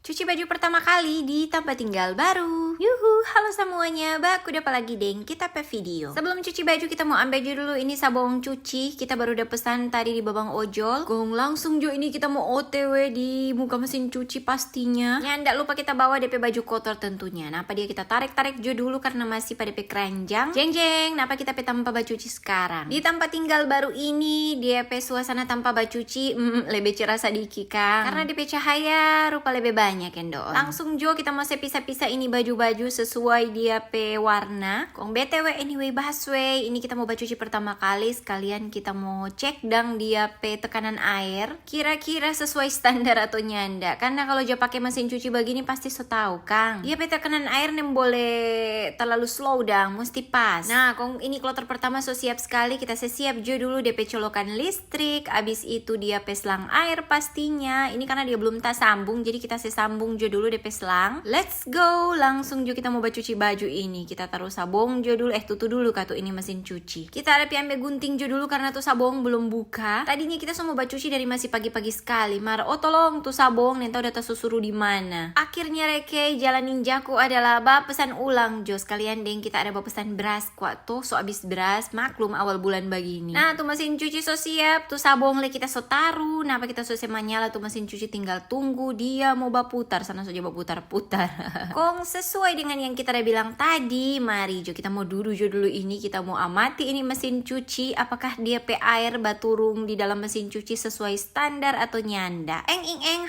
Cuci baju pertama kali di tempat tinggal baru. Yuhu, halo semuanya, baku dapat lagi deng kita pe video. Sebelum cuci baju kita mau ambil dulu ini sabun cuci. Kita baru udah pesan tadi di babang ojol. Gong langsung jo ini kita mau OTW di muka mesin cuci pastinya. Nyandak lupa kita bawa DP baju kotor tentunya. Napa dia kita tarik-tarik jo dulu karena masih pada DP keranjang. Jeng-jeng, napa kita pe tanpa baju cuci sekarang. Di tempat tinggal baru ini dia pe suasana tanpa baju cuci lebih cerah sadiki kan. Karena DP cahaya rupa lebih banyak endon. Langsung jo kita mau pisah-pisah ini baju-baju sesuai dia pe warna. Kong BTW anyway bahaswe, ini kita mau baju cuci pertama kali sekalian kita mau cek dang dia pe tekanan air. Kira-kira sesuai standar atau nyanda. Karena kalau jo pakai mesin cuci begini pasti so tahu Kang. Dia pe tekanan air nem boleh terlalu slow dang, mesti pas. Nah, kong ini kloter pertama so siap sekali, kita siap jo dulu DP colokan listrik. Abis itu dia pe selang air pastinya. Ini karena dia belum tak sambung, jadi kita sambung jo dulu DP selang. Let's go, langsung jo kita mau cuci baju ini. Kita taruh sabong jo dulu, tutu dulu katu ini mesin cuci. Kita ada ambil gunting jo dulu karena tuh sabong belum buka. Tadinya kita semua baju cuci dari masih pagi-pagi sekali. Mar, oh tolong tuh sabong, nenta udah tersusuruh di mana. Akhirnya reke jalan ninjaku adalah pesan ulang jo sekalian deng kita ada pesan beras kuat tuh so abis beras maklum awal bulan begini. Nah tuh mesin cuci so siap, tuh sabong le kita so taruh. Napa kita so nyala tuh mesin cuci tinggal tunggu dia mau putar sana saja putar-putar. Kong sesuai dengan yang kita udah bilang tadi, mari jo kita mau duduk jo dulu ini, kita mau amati ini mesin cuci apakah dia pe air baturung di dalam mesin cuci sesuai standar atau nyanda.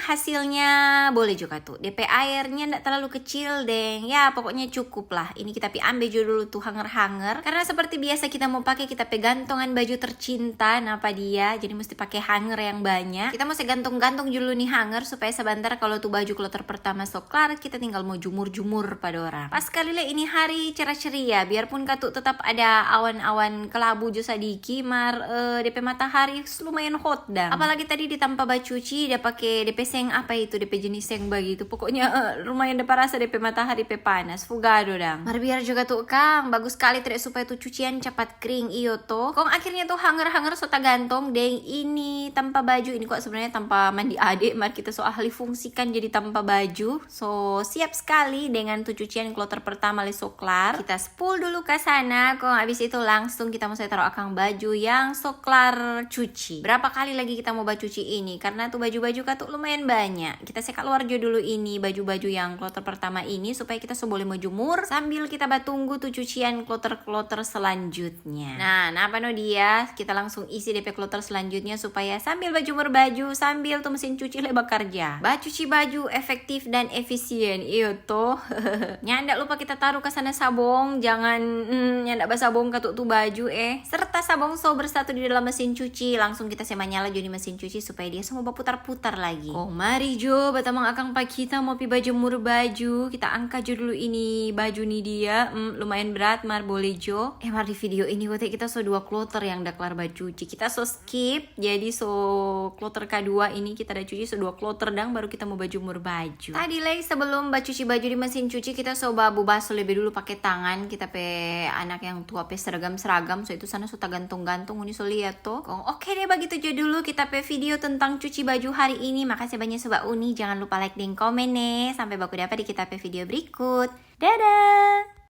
Hasilnya boleh juga tuh. DP airnya ndak terlalu kecil deng. Ya pokoknya cukup lah. Ini kita ambil jo dulu tuh hanger-hanger karena seperti biasa kita mau pakai kita pe gantungan baju tercinta napa dia. Jadi mesti pakai hanger yang banyak. Kita mesti gantung-gantung dulu nih hanger supaya sebentar kalau tuh baju kloter pertama so kelar kita tinggal mau jumur-jumur pada orang. Pas kali le ini hari cerah ceria biarpun katu tetap ada awan-awan kelabu jo sadiki mar DP matahari lumayan hot dah. Apalagi tadi di tanpa baju cuci dia pakai DP seng apa itu DP jenis seng begitu. Pokoknya lumayan dapat rasa DP matahari pe panas fugado dang. Mar biar juga tuh Kang bagus sekali tidak supaya tuh cucian cepat kering iyo toh. Kong akhirnya tuh hanger-hanger so gantung deng ini tanpa baju ini kok sebenarnya tanpa mandi adik mar kita so ahli fungsikan jadi tanpa baju. So siap sekali dengan tuh cucian kloter pertama le so kelar. Kita spool dulu ke sana. Kok habis itu langsung kita mau taruh akang baju yang so kelar cuci. Berapa kali lagi kita mau cuci ini karena tuh baju-baju katuk lumayan banyak. Kita keluar jo dulu ini baju-baju yang kloter pertama ini supaya kita so boleh mau jemur sambil kita tunggu tuh cucian kloter-kloter selanjutnya. Nah, apa no dia? Kita langsung isi DP kloter selanjutnya supaya sambil jemur baju sambil tuh mesin cuci leba kerja. Cuci baju efektif dan efisien iyo toh. Nyandak lupa kita taruh ke sana sabong, jangan nyandak sabong katuk tuh baju serta sabong so bersatu di dalam mesin cuci. Langsung kita nyala jo di mesin cuci supaya dia semua putar-putar lagi. Oh mari jo batamang akang pagi kita mau piba jemur baju. Kita angkat jo dulu ini baju nih dia lumayan berat mar boleh jo. Mar di video ini waktu kita so 2 kloter yang udah kelar baju cuci. Kita so skip jadi so kloter kedua ini kita udah cuci so 2 kloter dang baru kita mau jemur baju. Tadi lagi sebelum cuci baju di mesin cuci kita so basuh lebih dulu pakai tangan. Kita pe anak yang tua pe seragam so itu sana so gantung-gantung ini so lihat tuh. Oke deh begitu aja dulu kita pe video tentang cuci baju hari ini. Makasih banyak Sobat Uni, jangan lupa like dan komen nih. Sampai baku dapat di kita pe video berikut. Dadah.